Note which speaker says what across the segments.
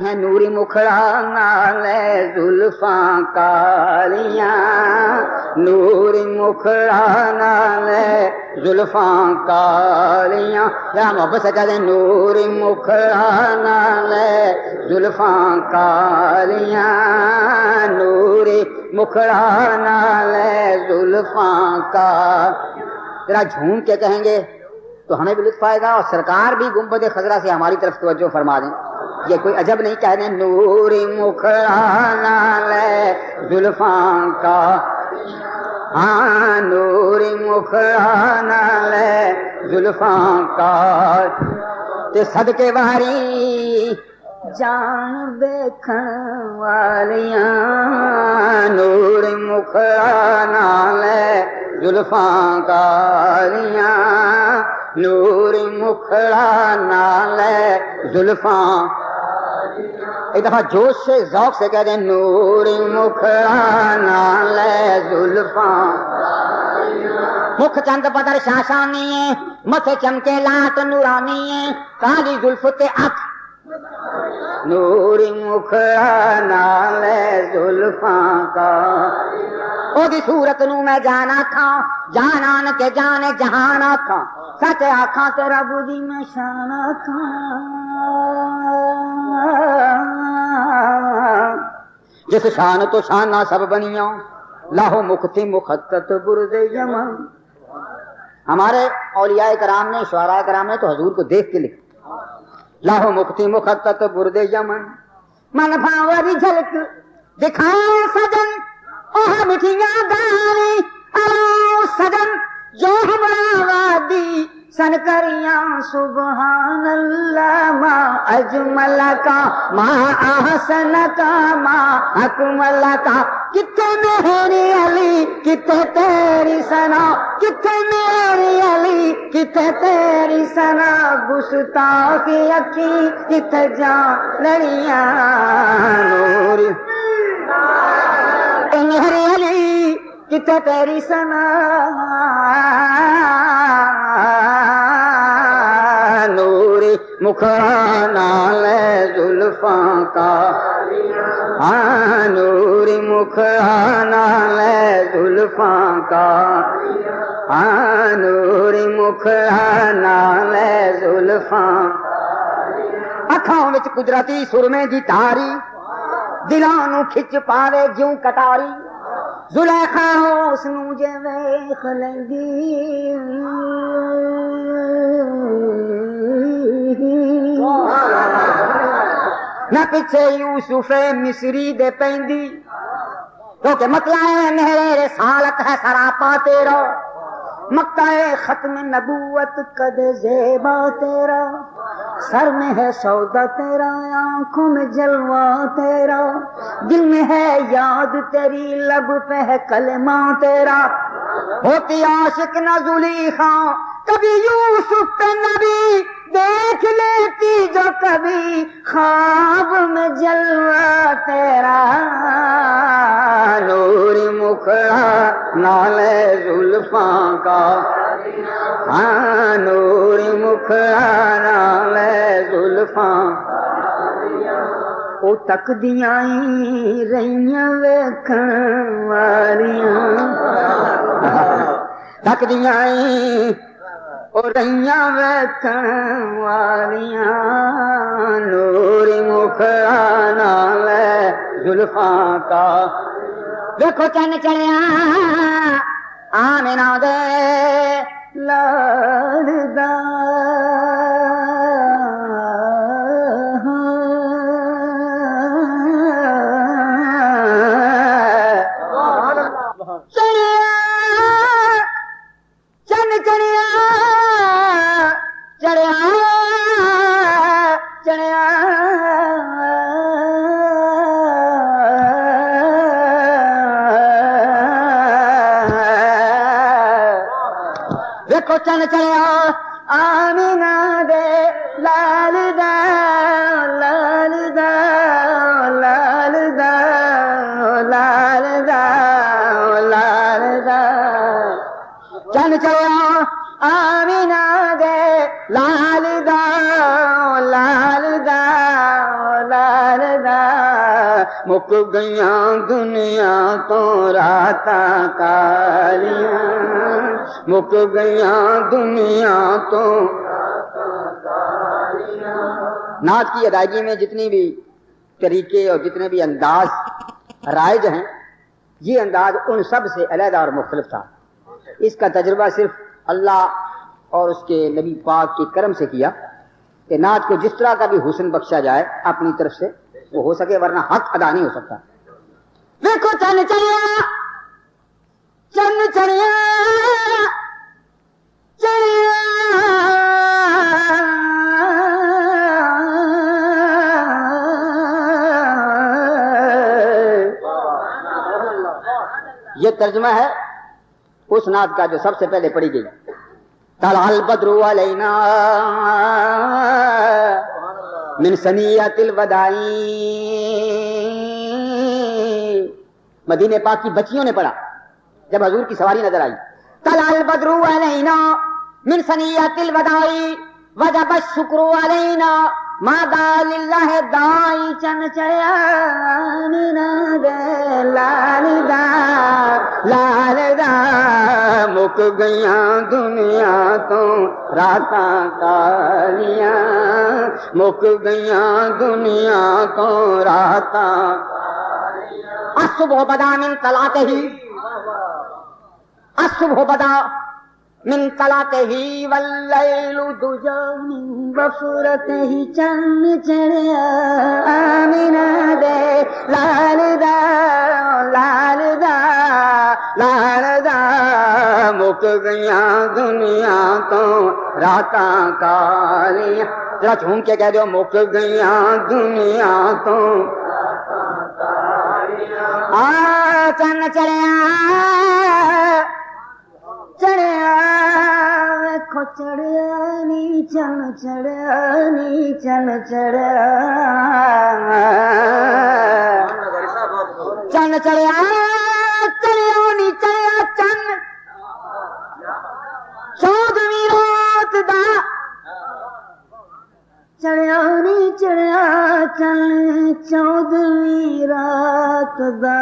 Speaker 1: نوری مکھڑا نال زلفاں کالیاں، نوری مکھڑا نال زلفاں کالیاں، یا محبت سجا دے نوری مکھڑا نال زلفاں کالیاں، نوری مکھڑا نال زلفاں کالیاں۔ ذرا جھوم کے کہیں گے تو ہمیں بھی لطف آئے گا، اور سرکار بھی گنبد خضرا سے ہماری طرف توجہ فرما دیں۔ یہ کوئی عجب نہیں کہہ دیں نوری مکھڑا نال زلفاں کا، ہاں نوری مکھڑا نال زلفاں کا، تے صدقے واری جان دیکھن والیاں، نوری مکھڑا نال زلفاں کالیاں، نوری مکھڑا نال زلفاں۔ ایک دفعہ جوش سے ذوق سے کہہ دیں نوری مکھڑا نال زلفاں، مکھ چند بدر شاشانی ہے، متھے چمکے لات نورانی ہے، کالی زلف تے اکھ، نوری مکھڑا نال زلفاں کا، او دی صورت نو میں جان آکھاں، جان آن کے جانے جہان آکھاں، سچ آکھاں تے رب دی میں شان آکھاں، جس شان تو شانہ سب بنیاں، لاہو مکھتی مخطط برد یمن۔ ہمارے اولیاء کرام نے، شعراء کرام نے تو حضور کو دیکھ کے لکھا، لاہو مکھتی مخطط برد یمن، من بھاوری جھلک دکھائے سجن، اوہ مٹھیاں گالی آؤ سجن، جو ہمارا وادی سن کریاں، سبحان اللہ ما اجمل کا ما احسن کا ما اکمل کا، کتے میری علی کتے تیری ثنا، کتے میری علی کتے تیری ثنا، گستاخی اکھی کتے جان لڑیاں، نوری میری علی کتے تیری ثنا، نوری مکھڑا نال زلفاں کا، ہاں نوری مکھڑا نال زلفاں کا، ہاں نوری مکھڑا نال زلفاں، اکھاں وچ قدرتی سرمے دی تاری، دلاں نو کھچ پاوے جوں کٹاری، زلیخا اس نو جے ویکھ لیندی، نہ پیچھے یوسف مصری دے پیندی، کیونکہ مطلع میرے رسالت ہے سراپا تیرا، مکہ ختم نبوت قد زیبا تیرا، سر میں ہے سودا تیرا، آنکھوں میں جلوہ تیرا، دل میں ہے یاد تیری، لب پہ ہے کلمہ تیرا، ہوتی عاشق نہ زلیخا کبھی یوسف پہ نبی دیکھ لیتی جو کبھی خواب میں جلوہ تیرا، نوری مکھڑا نال زلفاں کا، ہاں نوری مکھڑا نال زلفاں، او تکدیاں رہیاں ویکھن والیاں، تکدیاں او رہیاں ویکھن والیاں، نوری مکھڑا نال زلفاں کا، دیکھو چن چڑھیا آمنہ دے لال دا، چن چڑھیا چڑھیا چڑھیا، دیکھو چن چڑھیا آمنہ دے لال دا، لال دا لال دا لال دا لال دا، چن چڑھیا آمنہ دے لال دا، لال دا لال مک گئیاں دنیا تو راتاں کالیاں مک گئیاں دنیا تو نعت کی ادائیگی میں جتنی بھی طریقے اور جتنے بھی انداز رائج ہیں یہ انداز ان سب سے علیحدہ اور مختلف تھا. اس کا تجربہ صرف اللہ اور اس کے نبی پاک کے کرم سے کیا کہ نعت کو جس طرح کا بھی حسن بخشا جائے اپنی طرف سے وہ ہو سکے ورنہ حق ادا نہیں ہو سکتا. دیکھو چن چڑیا چن چڑیا چڑیا یہ ترجمہ ہے اس نعت کا جو سب سے پہلے پڑھی گئی. طلع البدر علینا من ثنیۃ الوداع. مدینے پاک کی بچیوں نے پڑھا جب حضور کی سواری نظر آئی. طلع البدر علینا من ثنیۃ الوداع وجب الشکر علینا مادا للہ دائی. چن چڑیا لال دا لال دا مک گئیاں دنیا تو راتاں کالیاں مک گئیاں دنیا تو راتاں. الصبح بدا من طلعته الصبح بدا من طلعته واللیل دجا من بصورته. چن چڑیا آمینہ دے لال دا لال دا لال دا مک گئیاں دنیا تو راتاں کالیاں. ذرا جھوم کے کہہ دو مک گئیاں دنیا تو چن چڑیا چڑیا ویکھو چڑیا نی چن چڑیا نی چن چڑیا چن چڑیا چڑیا نی چڑیا چن چودویں رات دا چڑیا نی چڑیا چن چودویں رات دا.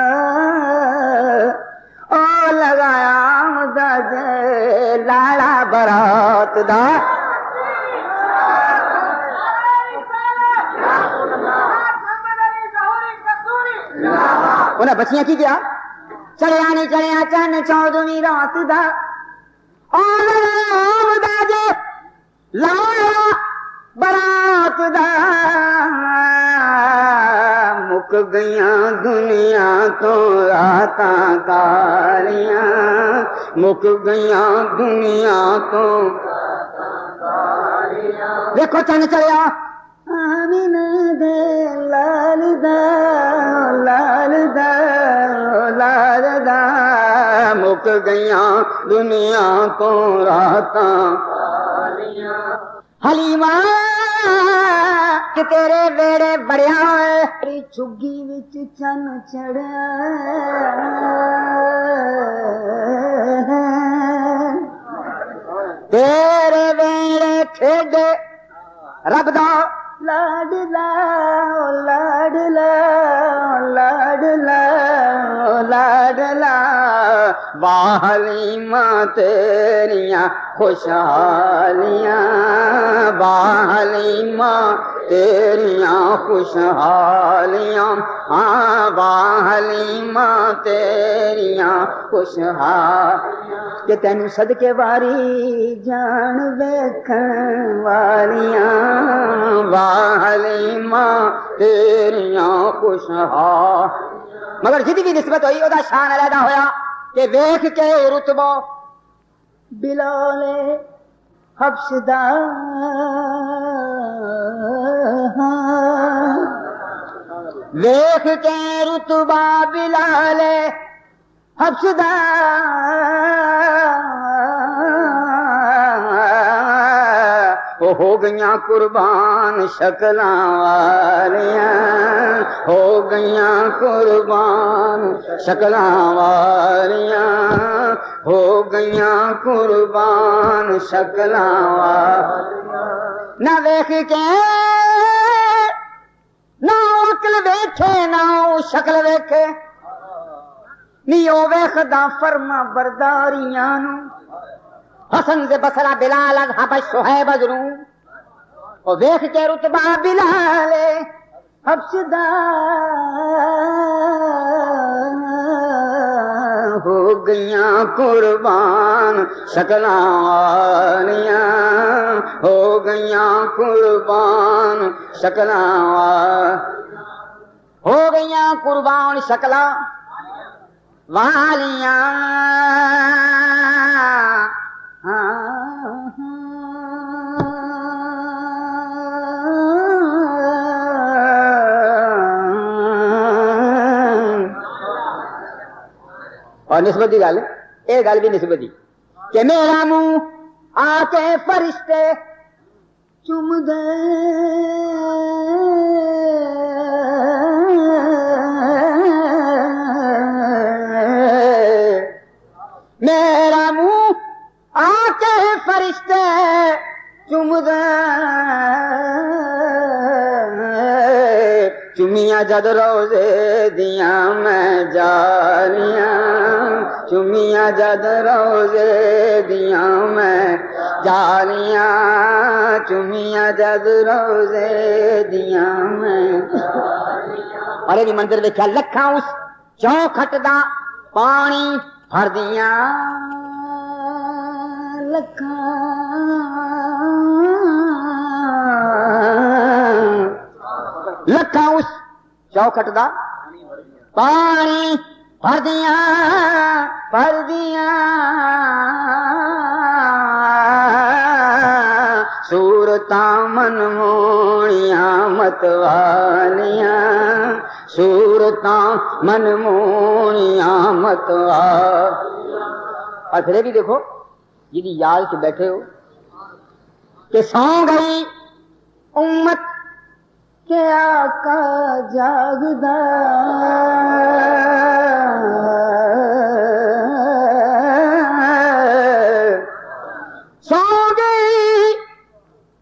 Speaker 1: او لگایا مدا جے لاڑا برات دا. انہیں بچیاں کی کیا چڑیا نہیں چڑیا چن چودویں رات دا. او لگایا مدا جے لاڑا برات دا. مک گئیاں دنیا تو راتاں کالیاں مک گئیاں دنیا تو. دیکھو چن چڑیا آمینہ دے لال دا لال دا لال دا مک گئیاں دنیا تو راتاں. حلیمہ کہ تیرے ویڑے بڑیا تیری چگی وچ چن چڑیا. تیرے ویڑے کھیڈے رب دا لاڈلا لاڈلا لاڈلا لاڈلا. واہ حلیمہ تیریاں خوشحالیاں واہ حلیمہ تیریاں خوشحالیاں. ہاں واہ حلیمہ تیریاں خوشحالیاں. کہ تینوں صدقے واری جان ویکھن والیاں واہ حلیمہ تیریاں خوشحال. مگر جدی بھی نسبت ہوئی ادا شان علیحدہ ہویا کہ ویکھ کے رتبہ بلال حبش دا. ویکھ کے رتبہ بلال حبش دا. ہو گئیاں قربان شکلاں والیاں ہو گئیاں قربان شکلاں والیاں ہو گئیاں قربان شکلاں والیاں. نہ ویکھ کے نہ عقل ویکھے نہ شکل ویکھے نیو ویکھدا فرما برداریاں نو حسن سے بسرا بلال حبش شہیب ازروں او ویکھ کے رتبہ بلال حبش دا ہو گئیاں قربان شکلاں والیاں ہو گئیاں قربان شکلاں ہو گئیاں قربان شکلاں والیاں اور نسبت کی گل یہ گل بھی نسبت کی کہ میرا منہ آ کے فرشتے چم دے میرا منہ آ کے فرشتے چم دے چمیاں جد روزے دیاں میں جالیاں چمیاں جد روزے دیاں میں جالیاں چمیاں جد روزے دیاں میں اور یہ منظر دیکھا لکھاں اس چوکھٹ دا پانی بھر دیاں لکھاں لکھاں اس چوکھٹ دا پانی بھر دیاں صورتاں منموڑیاں متوالیاں صورتاں منموڑیاں متوالیاں اور پھر بھی دیکھو جی یاد سے بیٹھے ہو کہ سو گئی امت کہ آقا جاگدا سو گئی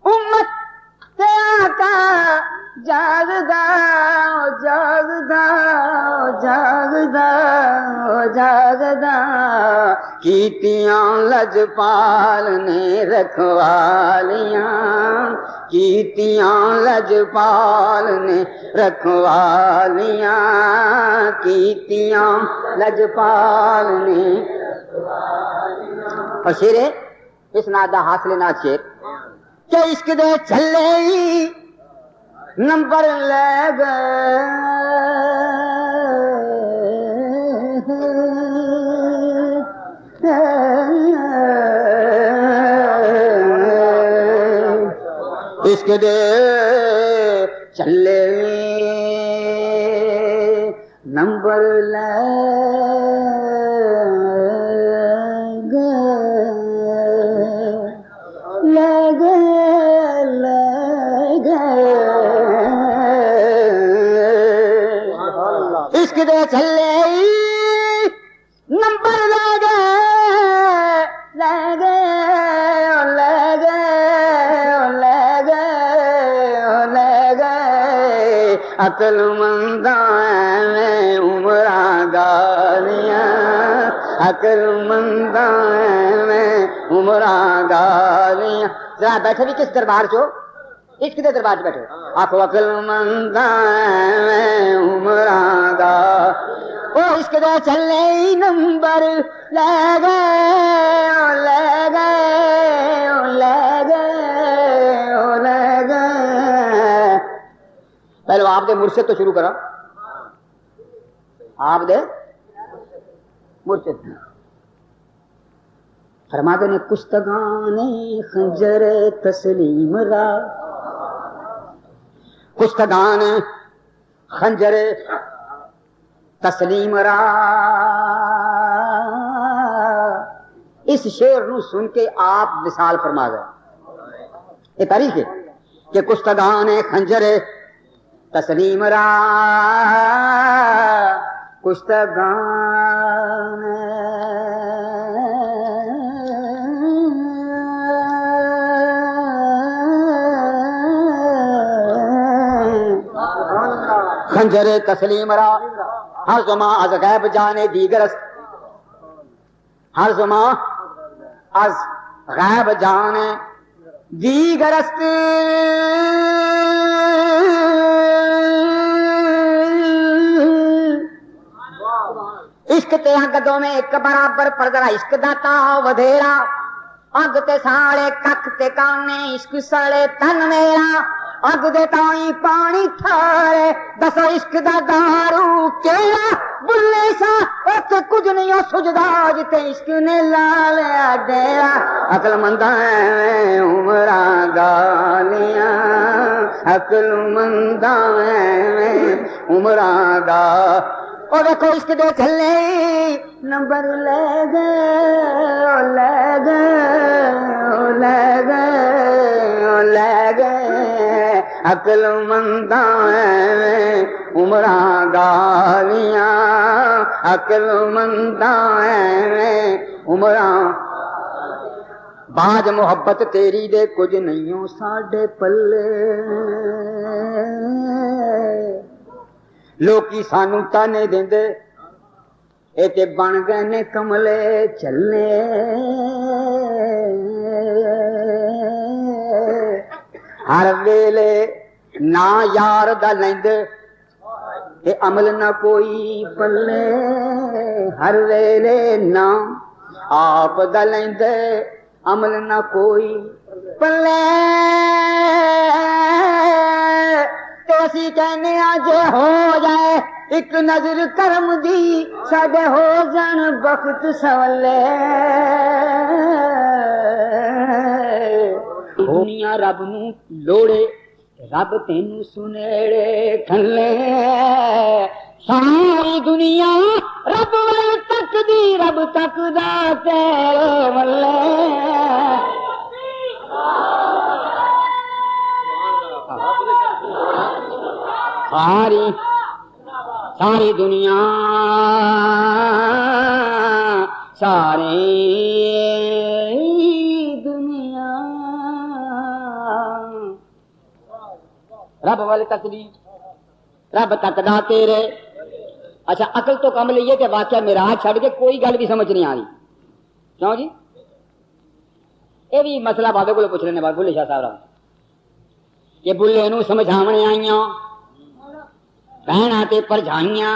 Speaker 1: امت کہ آقا جاگدا جاگدا جاگدا جاگدا کیتیاں لجپال نے رکھوالیاں کیتیاں لجپال نے رکھوالیاں کیتیاں لجپال نے اور شیر اس نادا حاصل نہ شیر کہ عشق دے چلے نمبر لے گئے عشق دے چلے نمبر لے عشق دے چلے نمبر لے گئے عقل منداں میں عمراں گالیاں عقل منداں میں عمراں گالیاں ذرا بیٹھے بھی کس دربار چو عشق دے دربار چ بیٹھے آخو عقل منداں میں عمراں گا وہ عشق دے چلے نمبر لے گئے لے گئے لے گئے لے گئے پہلو آپ دے مرشد تو شروع کرا آپ دے مرشد فرماتے نے کشتگان خنجر تسلیم را کشتگان خنجر تسلیم را اس شعر نو سن کے آپ مثال فرما گئے یہ تاریخ ہے کہ کشتگان خنجر تسلیم را کشتگان خنجر تسلیم را ہر زمان از غیب جانے دیگر است، ہر زمان از غیب جانے دیگر است، عشق تے گدوں میں ایک برابر پردرا عشق داتا ودھیرا، اگ تے ساڑے کک تے کانے عشق ساڑے تن میرا، اگ دے تائیں پانی تھارے دسو عشق دا دارو کیڑا، بلے سا ات کچھ نہیں ہو سجدا جتے عشق نے لا لیا ڈیرا، عقل منداں عمراں گالیاں، عقل منداں عمراں گا، اور دیکھو عشق دے چلے نمبر لے گئے لے گئے لے گئے لے گئے، عقل منداں عمراں گالیاں، عقل منداں عمراں، باج محبت تیری دے کچھ نہیں ساڈے پلے، لوکی سانو تانے دیندے اے تے بن گئے نے کملے چلنے، ہر ویلے نہ یار دا لیندے تے عمل نہ کوئی پلے، ہر ویلے نہ آپ دا لیندے عمل نہ کوئی پلے، تو اسی کہنے جے ہو جائے ایک نظر کرم دی ساڈے ہو جان بخت سولے، دنیا رب نو لوڑے رب تینوں سنیڑے کھلے، ساری دنیا رب ول تک دی رب تک دا تیرے ولے، ساری دنیا ساری دنیا رب والے تک دی رب تک دا تیرے۔ اچھا عقل تو کم لئیے کہ واقعہ معراج چھڑ کے کوئی گل بھی سمجھ نہیں آ رہی، کیوں جی؟ یہ بھی مسئلہ بابے کو پوچھ لینے بلے شاہ صاحب کہ بلے نو سمجھاونے آئیاں بہنا تے پرجھائیاں،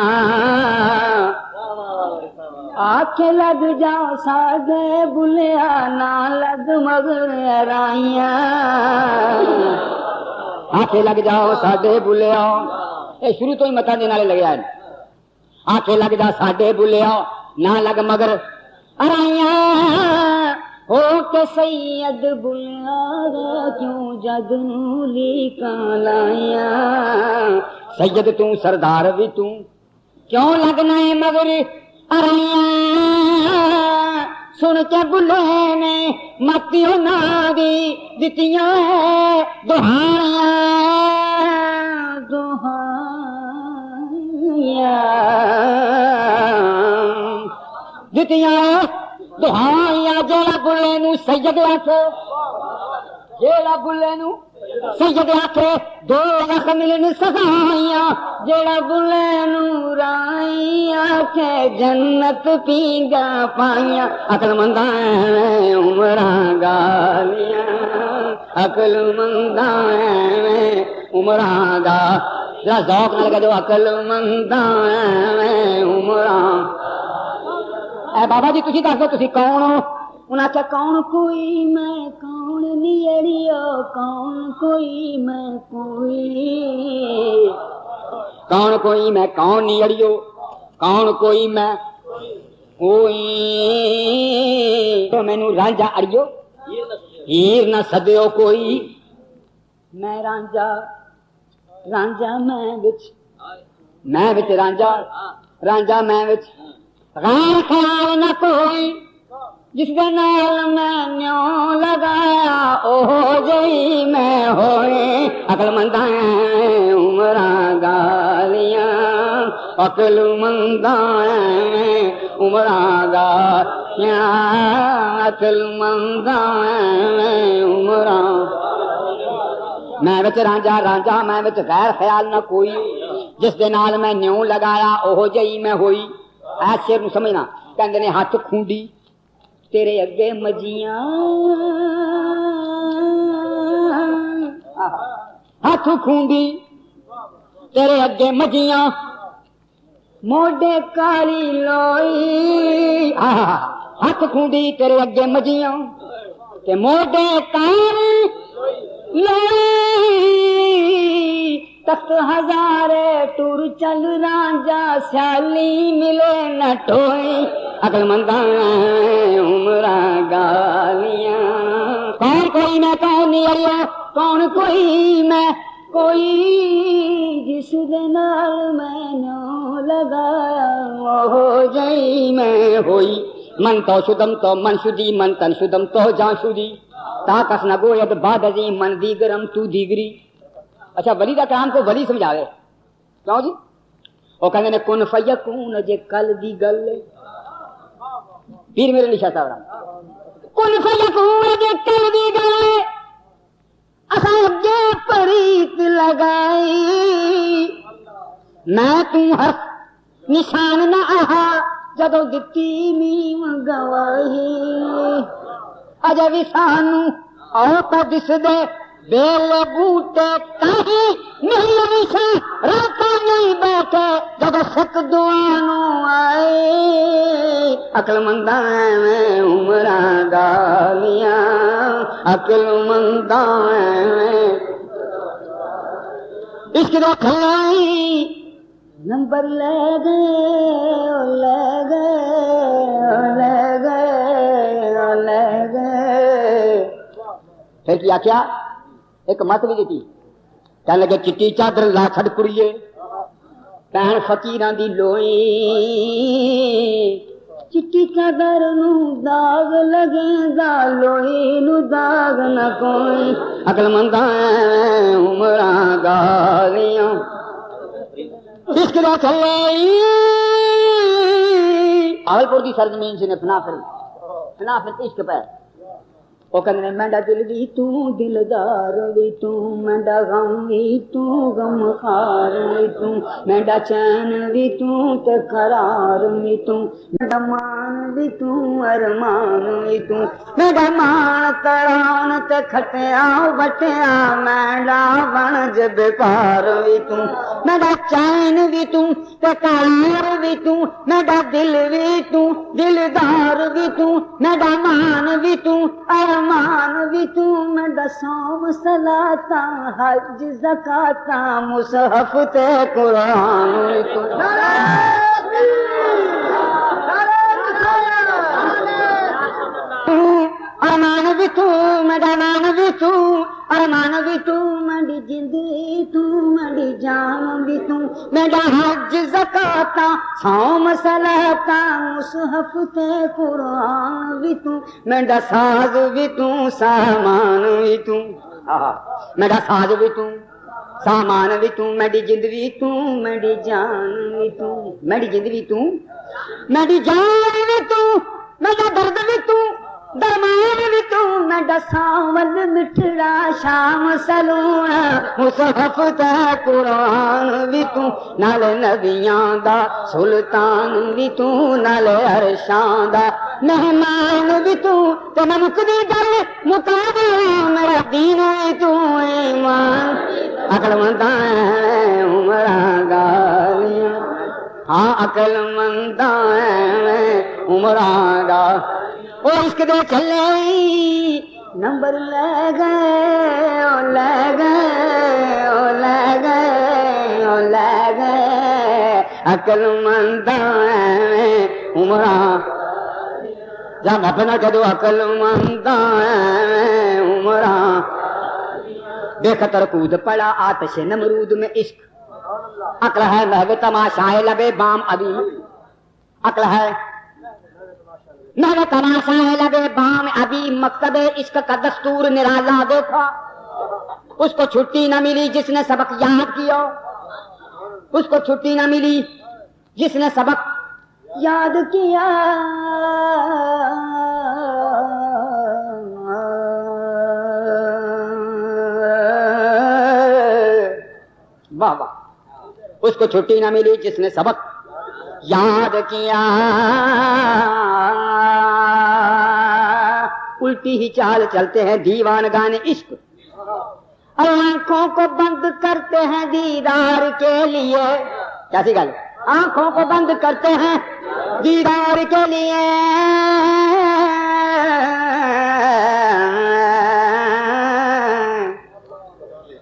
Speaker 1: آکھے لگ جاؤ ساڈے بلیا نہ لگ مگر رائیاں، آکھے لگ جاؤ ساڈے بلیا، یہ شروع تو ہی متا دینے والے لگے آئے، آکھے لگ جا ساڈے بلیا نہ لگ مگر رائیاں، ہو کے سید بلیا کیوں جگ نو لیکاں لائیاں، سید تو سردار بھی تو کیوں لگنا ہے مگر ارائیاں، سن کے بلے نے متی انہاں دی دتیاں دہائیاں دہائیاں دتیاں دہائیاں، جیڑا بلے نو سید آکھے، جیڑا بلے نو سید آکھے دو لکھ ملن سزائیاں، جیڑا بلے نو رائی آکھے جنت پینگا پائیاں، عقل منداں عمراں گالیاں، عقل منداں عمراں گا، ذرا ذوق نال کہہ دو عقل منداں عمراں۔ اے بابا جی تسی دس دو تسی کون ہو؟ انہاں آخیا کون کوئی میں کون نیڑیو، کون کوئی میں کوئی، کون کوئی میں کون نیڑیو، کون کوئی میں کوئی، تو مینوں رانجھا اڑیو ہیر نہ سدیو کوئی، میں رانجھا رانجھا میں وچ رانجھا رانجھا میں وچ، غیر خیال نہ کوئی، جس دے نال میں نیوں لگایا اوہ جئی میں ہوئے، عقل منداں عمراں گالیاں، عقل منداں عمراں گالیاں، عقل منداں عمراں، میں وچ رانجھا رانجھا میں وچ غیر خیال نہ کوئی، جس دے نال میں نیوں لگایا اوہ جئی میں ہوئی. اے شیر نو سمجھنا. کہندے نے ہاتھ کھونڈی تیرے اگے مجیاں, ہاتھ کھونڈی تیرے اگے مجیاں, موڈے کالی لوئی. ہاتھ کھونڈی تیرے اگے مجیاں تے موڈے کالی لوئی. تخت ہزارے ٹور چل رانجا سیالی ملے نہ ٹوئی. عقل منداں عمراں گالیاں. کون کوئی میں کون نہیں, کون کوئی میں کوئی جس دے نال میں نو لگایا وہ جئی میں ہوئی. من تو شدم تو من شدی من تن شدم تو جان شدی تا کس نہ گوید بعد عظیم من دیگرم تو دیگری. اچھا ولی دا کلام کو ولی سمجھاوے کیوں جی؟ وہ کہندے نے کن فیکون جے کل دی گل پیر میرے نشا صاحب کن فیکون جے کل دی گل اساں اگے پریت لگائی. میں تو حرف نشان نہ آہا جدو دتی میم گواہی. اجے بھی سانو او پہ دس دے بیل بوٹے کہیں نہیں ویسے راتا نہیں بیٹھے جب سک دعانو آئے. عقل منداں میں عمراں گالیاں, عقل منداں میں عشق دا کھلائی. نمبر لے گئے لے گئے لے گئے لے گئے. پھر کیا کیا ایک مت بھی دیتی. کہنے لگے چٹی چادر لا چھڑ کڑیے پہن فقیراں دی لوئی. چٹی چادر نو داغ لگے دا لوئی نو داغ نہ کوئی. عقل منداں عمراں گالیاں عشق دا کھلائی. آولپور دی سرزمین سے نے فنا پھر عشق پہ. وہ کہنے مینڈا دل بھی تو دلدار بھی تو, مینڈا غم بھی تو غم خار بھی تو, مینڈا چین بھی تو تے قرار بھی تو, مینڈا مان بھی تو ارمان بھی تو, مینڈا مان تران تے کھٹیا بٹیا, مینڈا بن جب پار بھی تو, مینڈا چین بھی تو تے قرار بھی تو, مینڈا دل بھی تو دلدار بھی تو, مینڈا مان بھی تو مان بھی تو, میں دسوم صلاتاں حج زکاتاں مصحف تے قرآن بھی تو. ارمان بھی تو میرا مان بھی تو, ارمان بھی تو میری زندگی تو, میری جان بھی تو, میرا حج زکاتاں صوم صلاتاں مصحف تے قرآن بھی تو, میرا ساز بھی تو سامان بھی تو, میرا ساز بھی تو سامان بھی تو, میری زندگی تو میری جان بھی تو, میری زندگی تو میری جان بھی تو, میرا درد بھی تو درمان بھی تو, میرا ساول مٹھڑا شام سلونا مصحف تے قرآن بھی تو, نالے نبیاں دا سلطان بھی تو, نالے عرشاں دا مہمان بھی تو, تے نمک دی گل مکا دے میرا دین بھی تو ایمان. عقل منداں عمراں گالیاں, ہاں عقل منداں عمراں گا. وہ عشق دے چلے نمبر لے گئے لے گئے لے گئے لے گئے. عقل منداں عمراں جا میں پہ نہ کہہ عقل منداں عمراں. بے خطر کود پڑا آتش نمرود میں عشق, عقل ہے محو تماشائے لبے بام ابھی, عقل ہے محو تماشائے لبے بام ابھی, مکتب عشق کا دستور نرالا دیکھا, اس کو چھٹی نہ ملی جس نے سبق یاد کیا, اس کو چھٹی نہ ملی جس نے سبق یاد کیا. واہ واہ. اس کو چھٹی نہ ملی جس نے سبق یاد کیا، الٹی ہی چال چلتے ہیں دیوان گانے عشق، آنکھوں کو بند کرتے ہیں دیدار کے لیے، کیسی گل، آنکھوں کو بند کرتے ہیں دیدار کے لیے،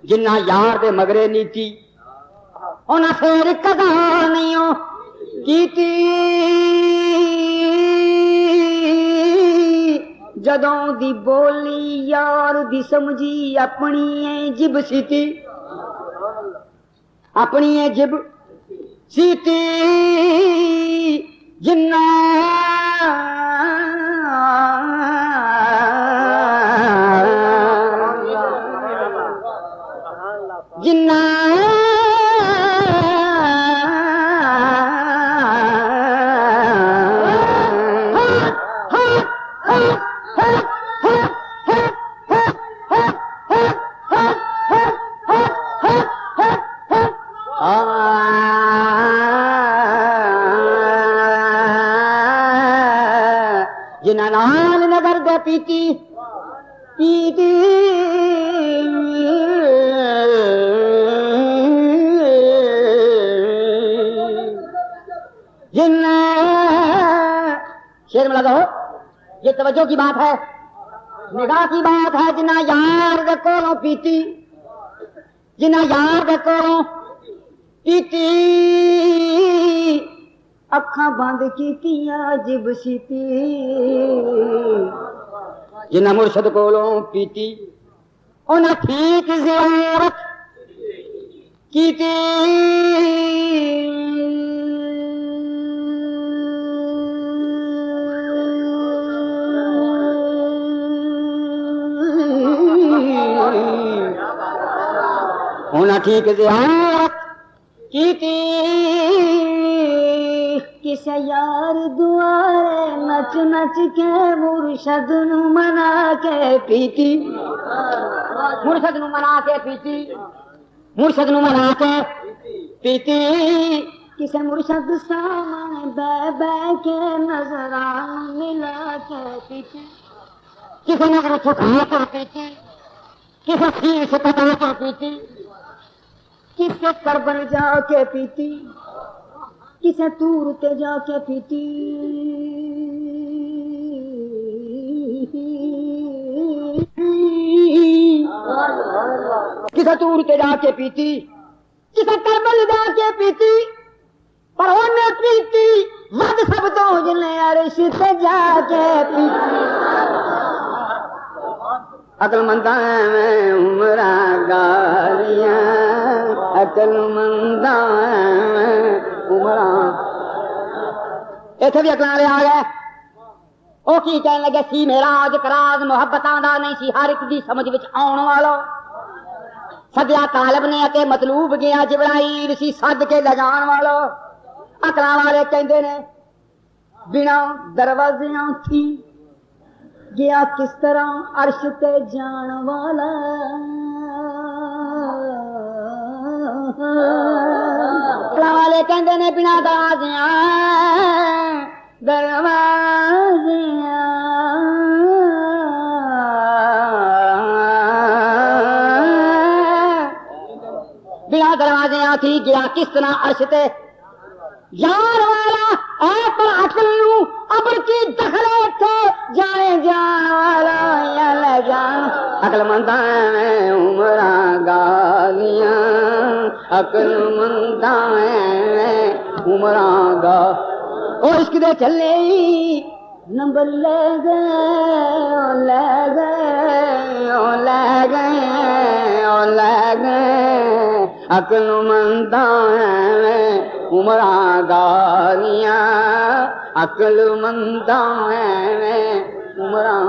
Speaker 1: جنہ یار دے مگرے نیتی انہاں پھر کدا نہیں کیتی، جدوں دی بولی یار دی سمجھی اپنی جب سیتی، اپنی جب سیتی، جنہ جنہ جنہ نال نظر دے پیتی پیتی، جن شیر میں لگا ہو، یہ توجہ کی بات ہے، نگاہ کی بات ہے، جنہ یار دے کولوں پیتی، جنہ یار دے کولوں پیتی، اکھاں بند کیتیاں جب سیتی، جنہ مرشد کولوں پیتی انہاں ٹھیک زیارت کیتی، انہاں ٹھیک زیارت کیتی، کسے یار دوارے نچ نچ کے مرشد نو منا کے پیتی، مرشد نو منا کے پیتی، مرشد نو منا کے پیتی، کسے مرشد سامنے بے بے کے نظران ملا کے پیتی، کسے نظر چھکا کر پیتی، کسے شیش کٹا کر پیتی، کسے کربن جا کے پیتی، کسے تور تے جا کے پیتی، کسے تور تے جا کے پیتی، کسے کربل جا کے پیتی، پر انہیں پیتی ود سب تو جنے عرش تے جا کے پیتی، عقل منداں میں عمراں گالیاں، عقل منداں میں عمراں، ایتھے بھی عقلاں والے آ گئے، او کی کہن لگے سی معراج کراز محبتاں دا نہیں سی ہر ایک دی سمجھ وچ آن والا، سدیا طالب نے اتے مطلوب گیا جبرائیل سی سد کے لے جان والا، عقلاں والے کہندے نے بنا دروازیاں تھی گیا کس طرح عرش تے جان والا، عقلاں والے کہندے نے بنا دروازیاں دروازیاں بنا دروازیاں تھی گیا کس طرح عرش تے جان والا، آپ عقل نو ابر کی دخلے تھے جانے جان والا یا لے جان، عقل منداں میں عمراں گالیاں، عقل منداں میں عمراں گا، اور عشق دے چلے نمبر لے گئے لے گئے لے گئے لے گئے، عقل منداں میں عمراں گالیاں، عقل منداں میں عمراں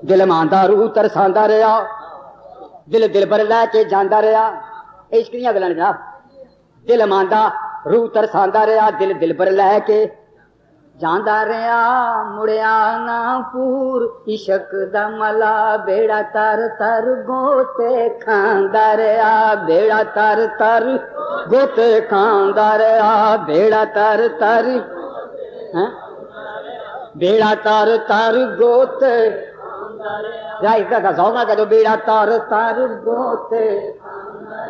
Speaker 1: دل ماندا روح ترساندا رہیا، دل دل بر لے کے جاندا رہیا، عشق دیاں گلاں نے جناب، دل ماندا روح ترساندا رہیا، دل دل بر لے کے جاندا رہیا مڑیا نہ پور عشق دا ملا بیڑا تر تر گوتے کھاندا رہیا بیڑا تر تر گوتے کھاندا رہیا بیڑا تر تر بیڑا تر تر گوتے اس کا ذوق نہ کرو بیڑا تر تر گوتے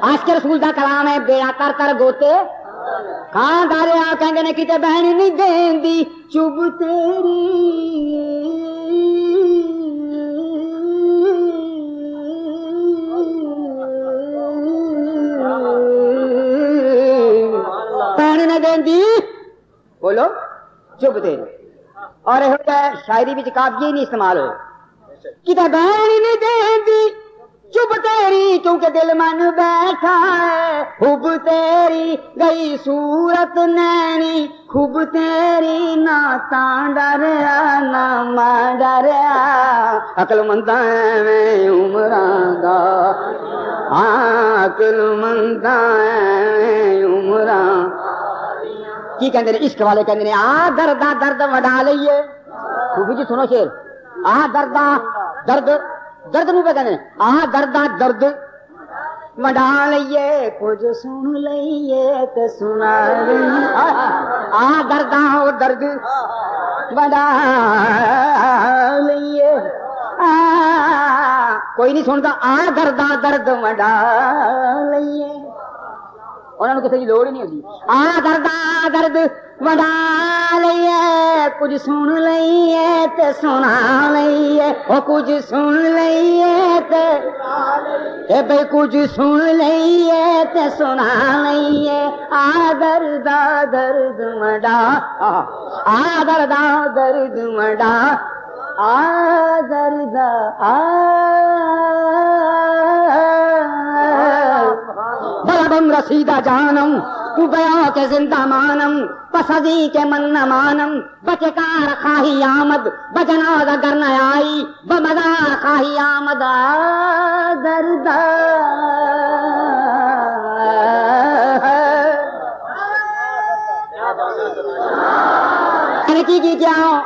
Speaker 1: عاشق رسول دا کلام ہے بیڑا تر تر گوتے کھاں داریا کہندے نے کتے بہن نہیں دیندی چب تیری بہن نہیں دیندی بولو چب تیری اور یہ شاعری وچ قافیے نہیں استعمال ہوئے کتے بہن نہیں دیندی چب تیری کیونکہ دل من بیٹھا ہے خوب تیری گئی صورت نینی خوب تیری نہ تاں ڈریا نہ ماں ڈریا عقل منداں میں عمراں دا عقل منداں میں عمراں کی کہندے نے عشق والے کہندے نے آ دردا درد وڈا لئیے خوب جی سنو شیر آ دردا درد درد نو پہ کہنے آ دردا درد وڈا لئیے کچھ سن لئیے تے سنا لئیے آ دردا ہو درد وڈا لئیے کوئی نہیں سنتا آ دردا درد وڈا لئیے انہوں نے کسی کی لوڑ ہی نہیں ہوتی آ دردا درد وڈا لئیے کچھ سن لئیے تے سنا لئیے او کچھ سن لئیے تے بھئی کچھ سن لئیے تے سنا لئیے آ دردا درد وڈا آ دردا درد وڈا آ دردا بڑا بم رسیدہ جانم تو گیا کے زندہ مانم پسدی کے من نہ مانم بچے کار خواہی آمد بجناز اگر نہ آئی بمدار خواہی آمد دردا کی کیا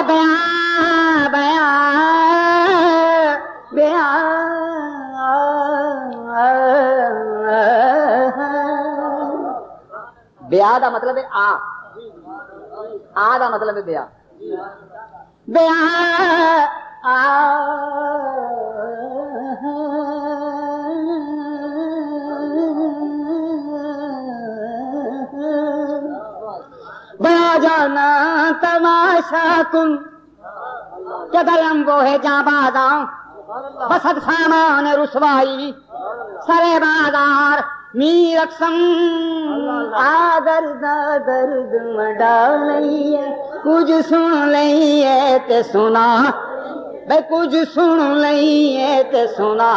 Speaker 1: بیان بیان بیان بیاہ دا مطلب ہے آ دا مطلب ہے بیاہ بیاہ بیا جانا تماشا کن کہ دلم وہ ہے جاں بازاں بسد سامان رسوائی سرے بازار میر اقسم آدر دا درد مڈا لئیے کچھ سن لئیے تے سنا بے کچھ سن لئیے تے سنا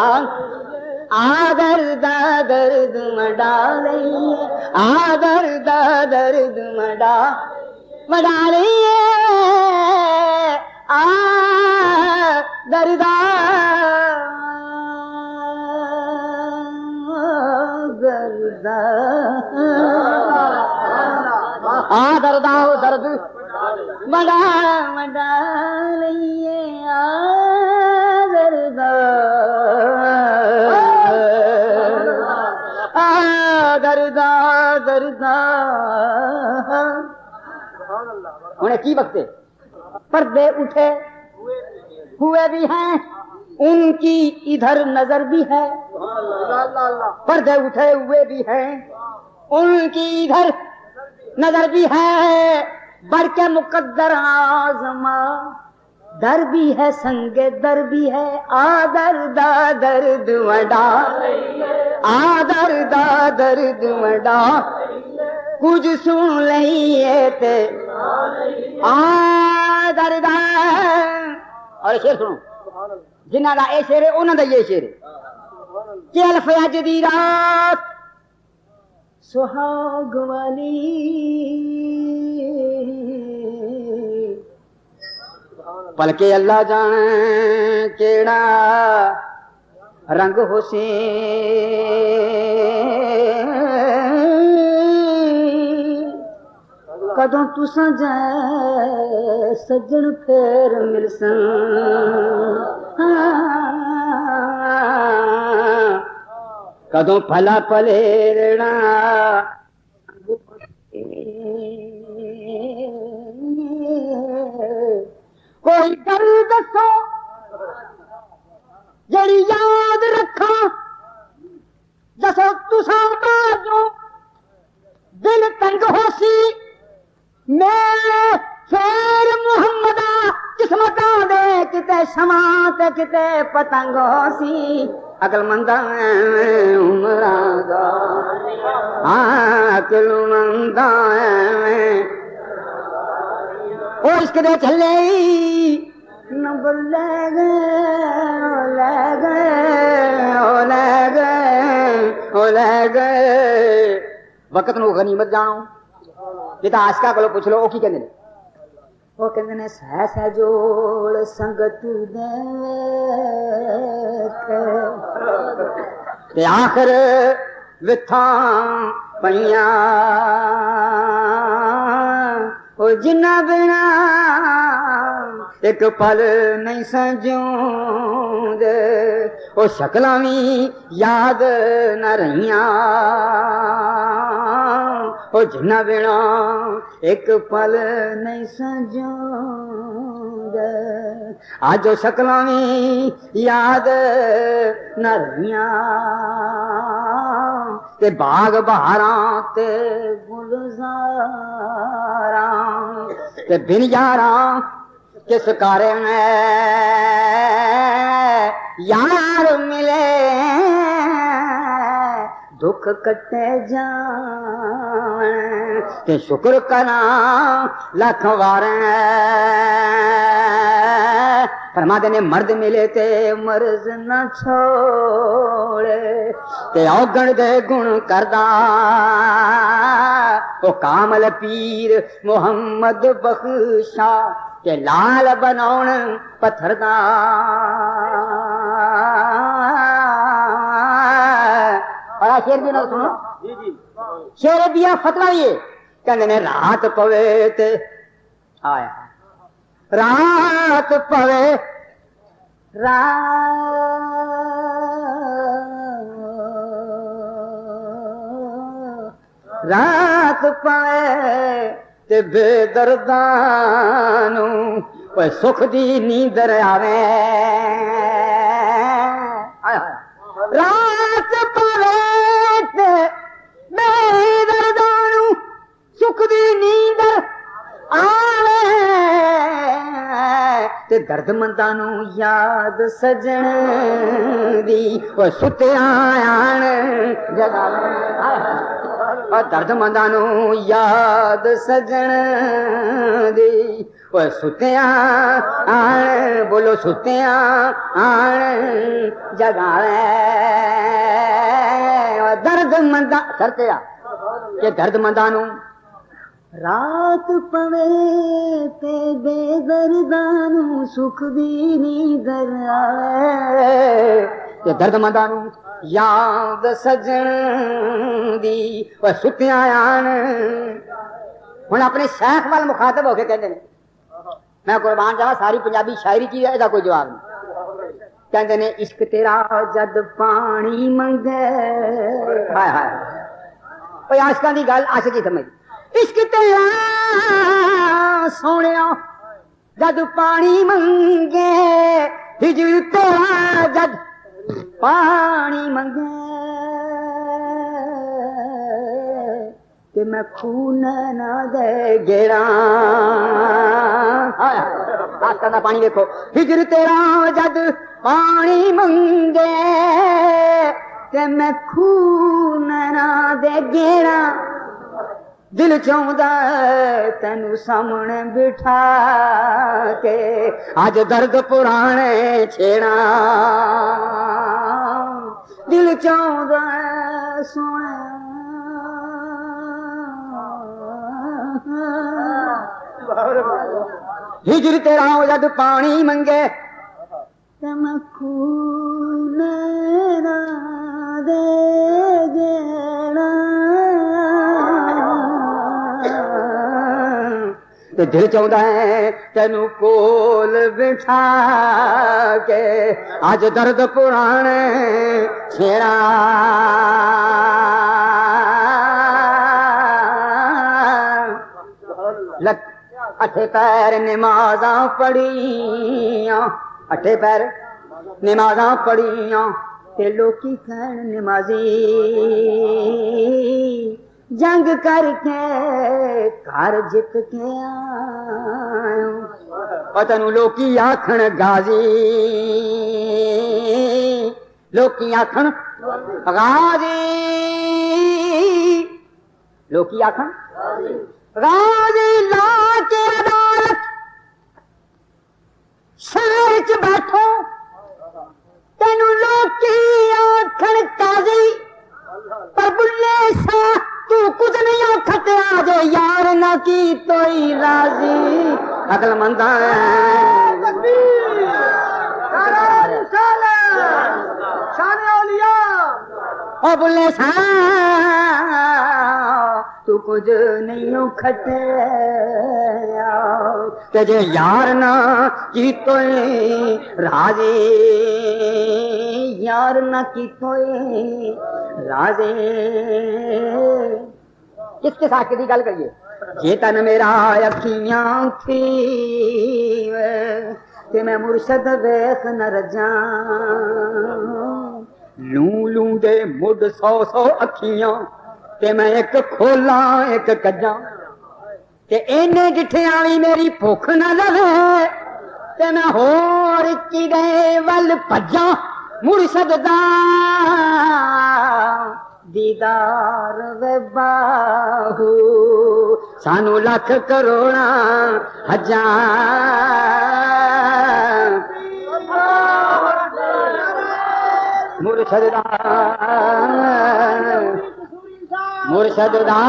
Speaker 1: آدر دا درد مڈا لئیے آدر دا درد مڈا لئیے دردا دردا دردا درد مڈا مڈا لئیے دردا دردا دردا انہیں کی وقت پردے اٹھے ہوئے بھی ہیں ان کی ادھر نظر بھی ہے پردے اٹھے ہوئے بھی ہیں ان کی ادھر نظر بھی ہے بڑھ کے مقدر آزما در بھی ہے سنگ در بھی ہے آدر دا درد وڈا آدر دا درد وڈا کچھ سن لئیے تے آدر دا اور شیر سنو جنہ دا اے شیر ہے انہوں دا یہ شیر ہے کہ الف اج دی رات سہاگ والی پلکے اللہ جانے کیڑا رنگ حسین کدوں تساں جائے سجن پھر ملسن کدوں پھلا پلیرنا کوئی گل دسو جڑی یاد رکھا دسو تساں جو دل تنگ ہو سی میرے شیر محمد قسمت دے کتے شمع تے کتے پتنگ ہو سی عقل مند عمراں دا عقل مند او عشق دے چلے نمبر لے گئے وقت نو غنیمت جانو جتا عاشقاں کولوں پوچھ لو او کی کہندے نے وہ کہندے نے سہ سہ جوڑ سنگت تے آخر وتھاں پیاں او جنہ بنا ایک پل نہیں سجوں دے او شکلاں وی یاد نہ رہیاں او جنہ بنا ایک پل نہیں سجوں دے آج او شکلاں وی یاد نہ رہیاں تے باغ بہاراں تے گلزاراں تے بن یاراں کس کارے میں یار ملے دکھ کٹے جان تے شکر کراں لکھ وار فرما دے نے مرد ملے تے مرض نہ چھوڑے تے اوگن دے گن کردا او کامل پیر محمد بخشا کہ لال بناؤن پتھر دا اور شیر بھی نہ سنو شیر دیا فتوا یہ کہندے نے رات پوے تے آیا رات پوے رات پوے تے بے دردانو اوے سکھ دی نیندر آوے رات پوے تے بے دردانو سکھ دی نیندر آوے تے درد مندانو یاد سجن دی اوے ستے آن جگاوے درد مندانو یاد سجن دی اوے ستیاں آن بولو ستیاں آن جگاوے درد مندا کرتے آ کہ درد مندانو رات پوے تے بے دردانو سکھ دی نیندر آوے کہ درد مندانو یاد سجن دی وہ ستیاں آن ہن اپنے شیخ وال مخاطب ہو کے کہندے نے میں قربان جاواں ساری پنجابی شاعری کی ہے دا کوئی جواب نہیں کہندے نے عشق تیرا جد پانی منگے ہائے ہائے اوے عاشقاں دی گل عاشقی سمجھ عشق تیرا سونیا جد پانی منگے ہجر تیرا جد پانی منگے کہ میں خون نہ دے گیڑا آسکا دا پانی دیکھو ہجر تیرا جد پانی منگے کہ میں خون نہ دے گیڑا دل چاہندا تینو سامنے بٹھا کے اج درد پرانے چھیڑا دل چاہندا سونا ہجر تیرا جد پانی منگے تے میں خون نہ دے گیڑا تے دل چاہتا ہے تینوں کول بٹھا کے اج درد پرانے چھیڑا اٹھے پیر نمازاں پڑھیاں اٹھے پیر نمازاں پڑھیاں تے لوکی کہن نمازی جنگ کر کے گھر جت کے آئے اور تینوں لوکی آکھن غازی لوکی آکھن غازی لوکی آکھن غازی لا کے عدالت شہر چ بیٹھو تینوں لوکی آکھن قاضی پر بلے شاہ تو کچھ نہیں آکھتے آجے یار نہ کی توئی راضی عقل منداں شان اولیاء او بلے شاہ تو کچھ نہیں کھٹے تے جے یار نہ کی توئی راضی یار نہ کی توئی راضی کس کے ساتھ کی گل کریے جے تن میرا اکھیاں تھی تے میں مرشد ویکھ نہ رجاں لوں لوں دے مڈ 100 اکھیاں تے میں ایک کھولاں ایک کجاں تے اینے ڈٹھیاں وی میری بھوک نہ لوے تے میں ہور کدے ول بھجاں مرشد دا دیدار وے باہو سانو لکھ کروڑاں حجاں مرشد دا مرشد دا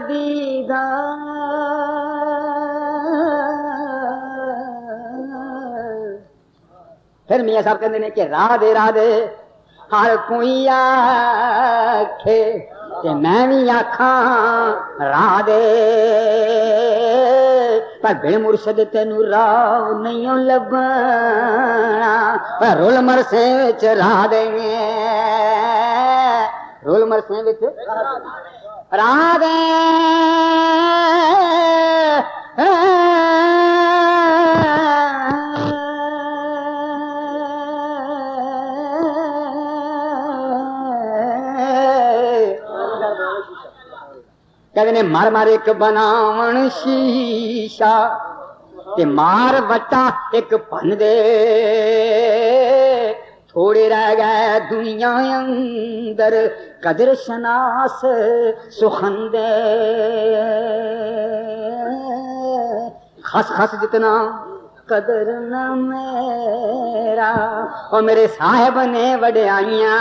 Speaker 1: دیدار پھر میاں صاحب کہندے نے کہ راہ دے ہر کوئی آکھے تے میں بھی آکھاں راہ دے پر بے مرشد تینوں راہ نہیں لبنا پر رول مرسے وچ راہ دے رول مرسے وچ راہ دے کہتے نے مار مار ایک بناون شیشہ تے مار وٹا ایک بن دے تھوڑے رہ گئے دنیا اندر قدر شناس سخن دے خس خس جتنا قدر نہ میرا اور میرے صاحب نے وڈیائیاں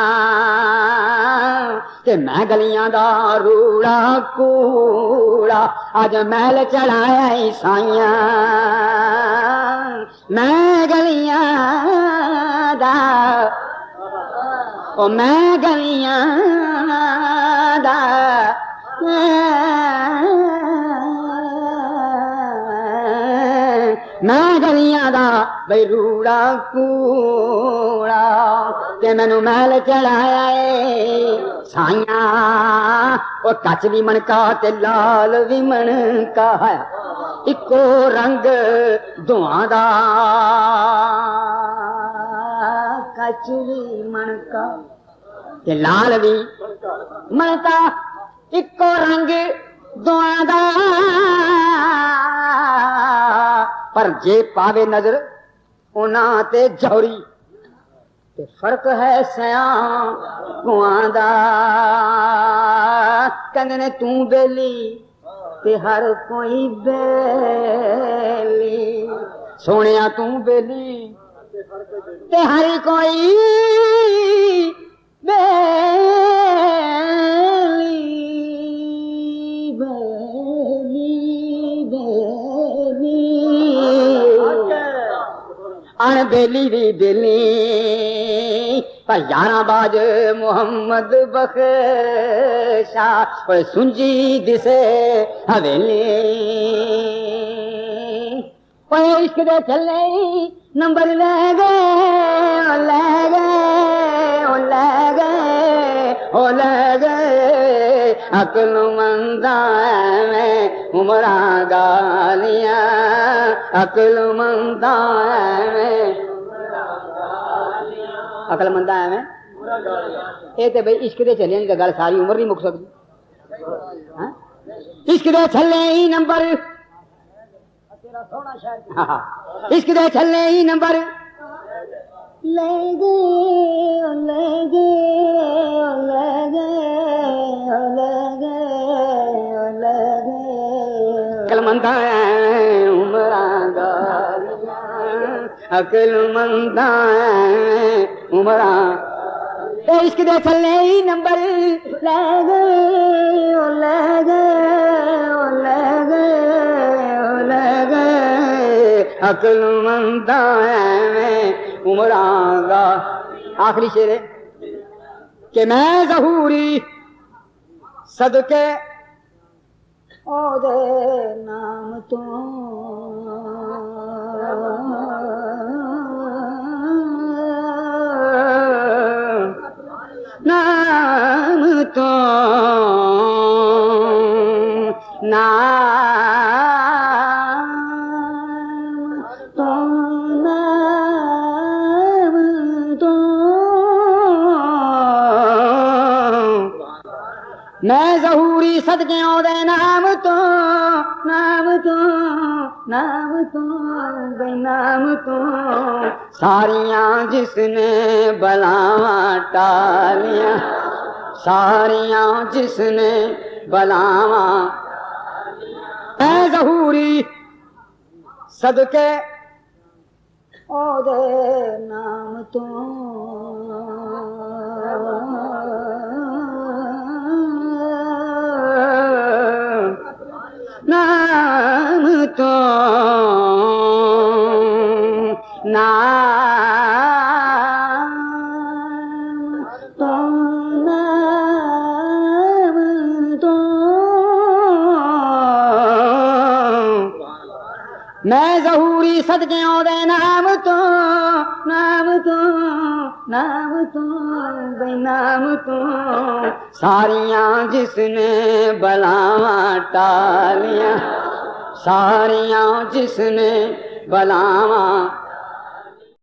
Speaker 1: تے میں گلیاں دا روڑا کوڑا اج محل چڑھایا عیسائیاں میں گلیاں دا او میں گلیاں دا میں گلیاں دا بھئی روڑا کوڑا تے مینوں محل چڑھایا اے سائیاں او کچ بھی منکا تے لال بھی منکا اکو رنگ دعاں دا کچ بھی منکا تے لال بھی منکا اکو رنگ دعاں دا پر جے پاوے نظر انہاں تے جوہری تے فرق ہے سیاں کواں دا کہندے نے توں بیلی تے ہر کوئی بیلی سونیا توں بیلی تے ہر کوئی ان بیلی بھی بیلی پر یاراں باج محمد بخشا پر سنجی دسے حویلی پر عشق دے چلے نمبر لے گئے لے گئے لے گئے لے گئے عقل منداں میں عمراں گالیاں عقل منداں میں عقل منداں میں اے تے بھئی عشق دے چلے تے گل ساری عمر نہیں مک سکدی عشق دے چلے ہی نمبر عشق دے چلے ہی نمبر لے گئے لے گئے لے گئے لے گئے لے گئے عقل منداں عمراں گالیاں عقل منداں عمراں عشق دے چلے ہی نمبر لے گئے لے گئے لے گئے لے گئے عقل منداں عمراں گا آخری شعر ہے کہ میں ظہوری صدقے او دے نام تو نام تو نام تو نام تو میں ظہوری صدقے او دے نام تو نام تو نام تو بے نام تو ساریاں جس نے بلاواں ٹالیاں ساریاں جس نے بلاواں میں ظہوری صدقے او دے نام تو نام تو نام تو نام تو میں ظہوری صدقے او دے نام تو نام تو نام تو بے نام تو ساریاں جس نے بلاواں ٹالیاں ساریاں جس نے بلاواں